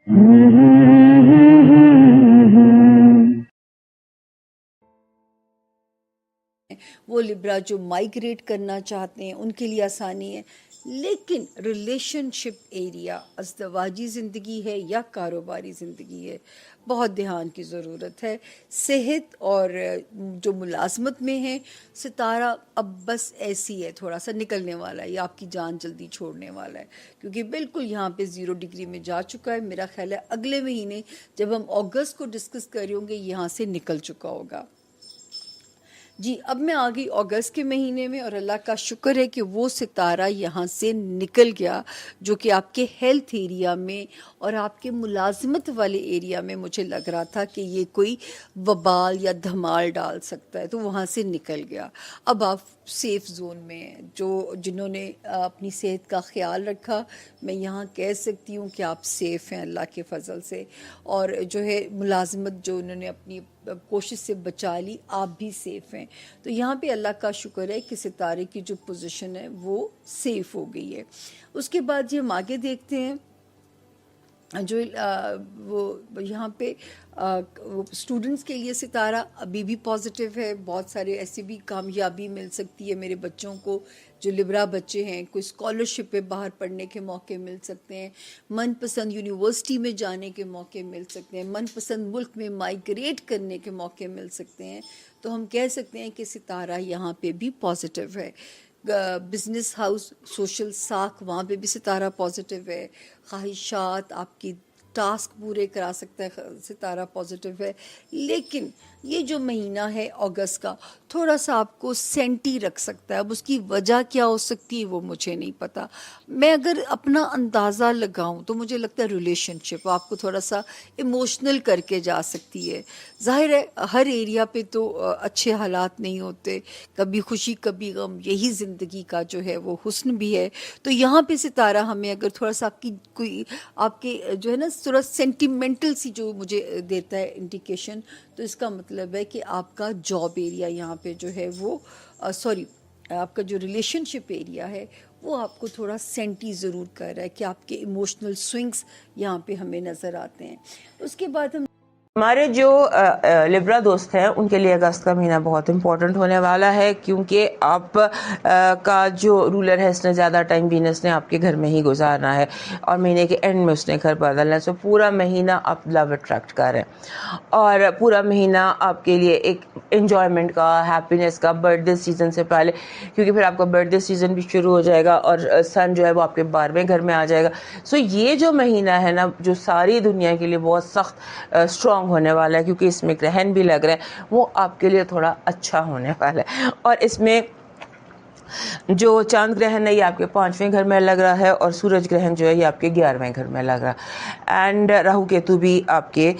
وہ لبرا جو مائگریٹ کرنا چاہتے ہیں ان کے لیے آسانی ہے، لیکن ریلیشن شپ ایریا، ازدواجی زندگی ہے یا کاروباری زندگی ہے، بہت دھیان کی ضرورت ہے۔ صحت اور جو ملازمت میں ہے، ستارہ اب بس ایسی ہے، تھوڑا سا نکلنے والا ہے، یہ آپ کی جان جلدی چھوڑنے والا ہے، کیونکہ بالکل یہاں پہ 0 ڈگری میں جا چکا ہے۔ میرا خیال ہے اگلے مہینے جب ہم اگست کو ڈسکس کر رہے ہوں گے یہاں سے نکل چکا ہوگا۔ جی اب میں آ گئی اگست کے مہینے میں، اور اللہ کا شکر ہے کہ وہ ستارہ یہاں سے نکل گیا جو کہ آپ کے ہیلتھ ایریا میں اور آپ کے ملازمت والے ایریا میں مجھے لگ رہا تھا کہ یہ کوئی وبال یا دھمال ڈال سکتا ہے، تو وہاں سے نکل گیا۔ اب آپ سیف زون میں ہیں، جنہوں نے اپنی صحت کا خیال رکھا، میں یہاں کہہ سکتی ہوں کہ آپ سیف ہیں اللہ کے فضل سے، اور جو ہے ملازمت جو انہوں نے اپنی کوشش سے بچا لی، آپ بھی سیف ہیں۔ تو یہاں پہ اللہ کا شکر ہے کہ ستارے کی جو پوزیشن ہے وہ سیف ہو گئی ہے۔ اس کے بعد یہ ہم آگے دیکھتے ہیں، جو وہ یہاں پہ اسٹوڈنٹس کے لیے ستارہ ابھی بھی پازیٹیو ہے، بہت سارے ایسی بھی کامیابی مل سکتی ہے میرے بچوں کو، جو لبرا بچے ہیں، کوئی اسکالرشپ پہ باہر پڑھنے کے موقع مل سکتے ہیں، من پسند یونیورسٹی میں جانے کے موقع مل سکتے ہیں، من پسند ملک میں مائگریٹ کرنے کے موقع مل سکتے ہیں۔ تو ہم کہہ سکتے ہیں کہ ستارہ یہاں پہ بھی پازیٹیو ہے۔ بزنس ہاؤس، سوشل ساکھ، وہاں پہ بھی ستارہ پازیٹیو ہے۔ خواہشات، آپ کی ٹاسک پورے کرا سکتا ہے، ستارہ پازیٹیو ہے۔ لیکن یہ جو مہینہ ہے اگست کا، تھوڑا سا آپ کو سینٹی رکھ سکتا ہے۔ اب اس کی وجہ کیا ہو سکتی ہے وہ مجھے نہیں پتا۔ میں اگر اپنا اندازہ لگاؤں تو مجھے لگتا ہے ریلیشن شپ آپ کو تھوڑا سا ایموشنل کر کے جا سکتی ہے۔ ظاہر ہے ہر ایریا پہ تو اچھے حالات نہیں ہوتے، کبھی خوشی کبھی غم، یہی زندگی کا جو ہے وہ حسن بھی ہے۔ تو یہاں پہ ستارہ ہمیں اگر تھوڑا سا آپ کی کوئی آپ کے جو ہے نا تھوڑا سینٹیمنٹل سی جو مجھے دیتا ہے انڈیکیشن، تو اس کا مطلب ہے کہ آپ کا جاب ایریا یہاں پہ جو ہے وہ آپ کا جو ریلیشن شپ ایریا ہے وہ آپ کو تھوڑا سینٹی ضرور کر رہا ہے، کہ آپ کے ایموشنل سوئنگس یہاں پہ ہمیں نظر آتے ہیں۔ اس کے بعد ہمارے جو لبرا دوست ہیں ان کے لیے اگست کا مہینہ بہت امپورٹنٹ ہونے والا ہے، کیونکہ آپ کا جو رولر ہے اس نے زیادہ ٹائم وینس نے آپ کے گھر میں ہی گزارنا ہے، اور مہینے کے اینڈ میں اس نے گھر بدلنا ہے۔ سو پورا مہینہ آپ لو اٹریکٹ کر رہے ہیں، اور پورا مہینہ آپ کے لیے ایک انجوائمنٹ کا، ہیپینس کا، برتھ ڈے سیزن سے پہلے، کیونکہ پھر آپ کا برتھ ڈے سیزن بھی شروع ہو جائے گا، اور سن جو ہے وہ آپ کے 12ویں گھر میں آ جائے گا۔ سو یہ جو مہینہ ہے نا، جو ساری دنیا کے لیے بہت سخت اسٹرانگ ہونے والا ہے، کیونکہ اس میں گرہن بھی لگ رہا ہے، وہ آپ کے لیے تھوڑا اچھا ہونے والا ہے۔ اور اس میں جو چاند گرہن ہے یہ آپ کے 5ویں گھر میں لگ رہا ہے، اور سورج گرہن جو ہے یہ آپ کے 11ویں گھر میں لگ رہا ہے، اینڈ راہو کیتو بھی آپ کے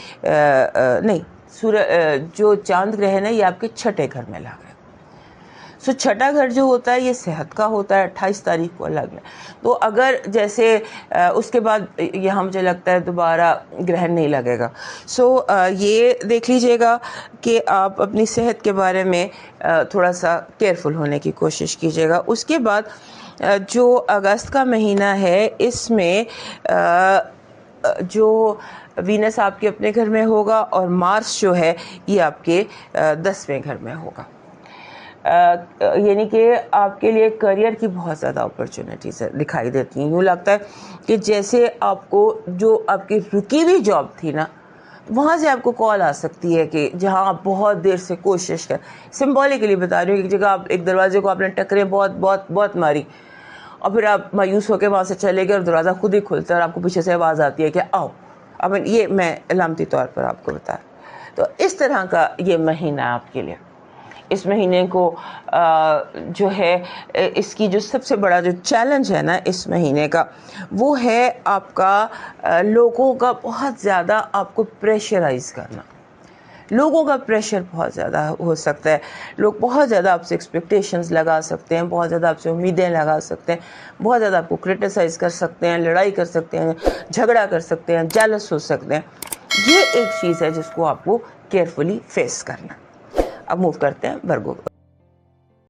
جو چاند گرہن ہے یہ آپ کے 6ٹھے گھر میں لگ رہا ہے۔ سو 6ٹھا گھر جو ہوتا ہے یہ صحت کا ہوتا ہے، 28 تاریخ کو الگ ہے۔ تو اگر جیسے اس کے بعد یہاں مجھے لگتا ہے دوبارہ گرہن نہیں لگے گا۔ سو یہ دیکھ لیجئے گا کہ آپ اپنی صحت کے بارے میں تھوڑا سا کیئرفل ہونے کی کوشش کیجئے گا۔ اس کے بعد جو اگست کا مہینہ ہے اس میں جو وینس آپ کے اپنے گھر میں ہوگا، اور مارس جو ہے یہ آپ کے 10ویں گھر میں ہوگا۔ یعنی کہ آپ کے لیے کریئر کی بہت زیادہ اپرچونٹیز دکھائی دیتی ہیں۔ یوں لگتا ہے کہ جیسے آپ کو جو آپ کی رکی ہوئی جاب تھی نا، وہاں سے آپ کو کال آ سکتی ہے، کہ جہاں آپ بہت دیر سے کوشش کر، سمبولکلی بتا رہی ہوں، ایک جگہ آپ ایک دروازے کو آپ نے ٹکریں بہت بہت بہت ماری، اور پھر آپ مایوس ہو کے وہاں سے چلے گئے، اور دروازہ خود ہی کھلتا ہے، اور آپ کو پیچھے سے آواز آتی ہے کہ آؤ۔ اب یہ میں علامتی طور پر آپ کو بتا رہا ہوں۔ تو اس طرح کا یہ مہینہ آپ کے لیے، اس مہینے کو جو ہے اس کی جو سب سے بڑا جو چیلنج ہے نا اس مہینے کا، وہ ہے آپ کا لوگوں کا بہت زیادہ آپ کو پریشرائز کرنا۔ لوگوں کا پریشر بہت زیادہ ہو سکتا ہے، لوگ بہت زیادہ آپ سے ایکسپیکٹیشنز لگا سکتے ہیں، بہت زیادہ آپ سے امیدیں لگا سکتے ہیں، بہت زیادہ آپ کو کرٹیسائز کر سکتے ہیں، لڑائی کر سکتے ہیں، جھگڑا کر سکتے ہیں، جیلس ہو سکتے ہیں۔ یہ ایک چیز ہے جس کو آپ کو کیئرفلی فیس کرنا۔ اب موو کرتے ہیں ورگو